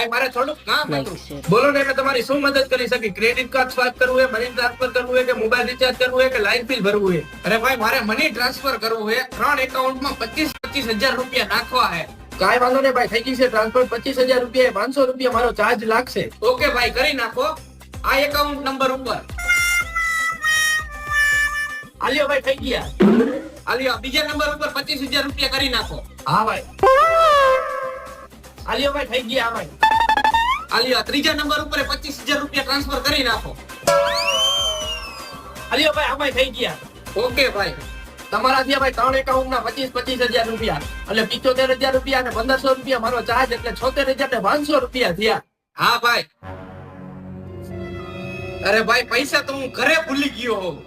ભાઈ મારે થોડુંક કામ હતું. બોલો ને મેં તમારી શું મદદ કરી શકી? ક્રેડિટ કાર્ડ સ્વાઈપ કરવું હોય, મની ટ્રાન્સફર કરવું હોય, કે મોબાઈલ રિચાર્જ કરવું હોય, કે લાઇટ બિલ ભરવું હોય? અરે ભાઈ મારે મની ટ્રાન્સફર કરવું હોય. 3 એકાઉન્ટમાં 25,000 રૂપિયા નાખવા હે. કાંઈ વાંધો નહીં ભાઈ, થઈ ગઈ છે ટ્રાન્સફર. 25,000 રૂપિયા, 500 રૂપિયા મારો ચાર્જ લાગશે. ઓકે ભાઈ, કરી નાખો આ એકાઉન્ટ નંબર ઉપર. આલ્યો ભાઈ, થઈ ગયા. આલ્યો બીજા નંબર ઉપર 25,000 રૂપિયા કરી નાખો. હા ભાઈ. આલ્યો ભાઈ, થઈ ગયા. ભાઈ આલ્યો ત્રીજા નંબર ઉપર 25,000 રૂપિયા ટ્રાન્સફર કરી નાખો. આલ્યો ભાઈ, આ ભાઈ થઈ ગયા. ઓકે ભાઈ, તમારા થયા ભાઈ 3 એકાઉન્ટના 25,000 રૂપિયા, એટલે 75,000 રૂપિયા અને 1,500 રૂપિયા મારો ચાર્જ, એટલે 76,500 રૂપિયા થયા. હા ભાઈ. અરે ભાઈ, પૈસા તો હું ઘરે ભૂલી ગયો હોઉં.